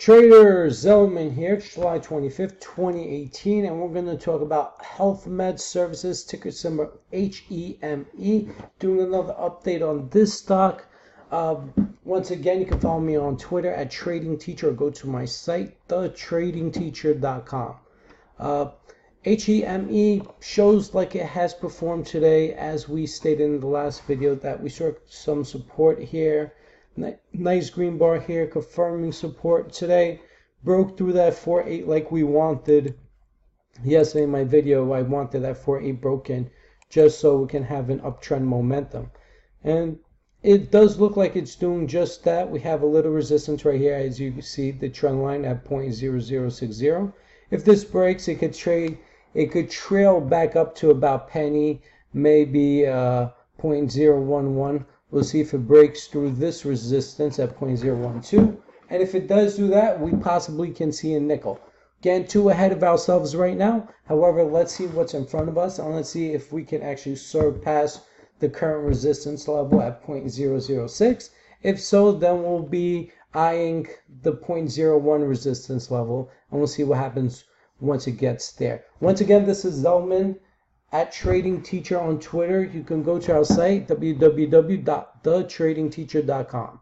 Trader Zellman here, July 25th, 2018, and we're going to talk about Health Med Services, ticker symbol HEME, doing another update on this stock. Once again, you can follow me on Twitter at Trading Teacher or go to my site, thetradingteacher.com. HEME shows like it has performed today, as we stated in the last video, that we saw some support here. Nice green bar here confirming support today. Broke through that 4.8 like we wanted. Yesterday in my video, I wanted that 4.8 broken just so we can have an uptrend momentum. And it does look like it's doing just that. We have a little resistance right here, as you can see, the trend line at 0.0060. If this breaks, it could trail back up to about penny, maybe 0.011. We'll see if it breaks through this resistance at 0.012. And if it does do that, we possibly can see a nickel. Again, too ahead of ourselves right now. However, let's see what's in front of us, and let's see if we can actually surpass the current resistance level at 0.006. If so, then we'll be eyeing the 0.01 resistance level, and we'll see what happens once it gets there. Once again, this is Zellman at Trading Teacher on Twitter. You can go to our site, www.thetradingteacher.com.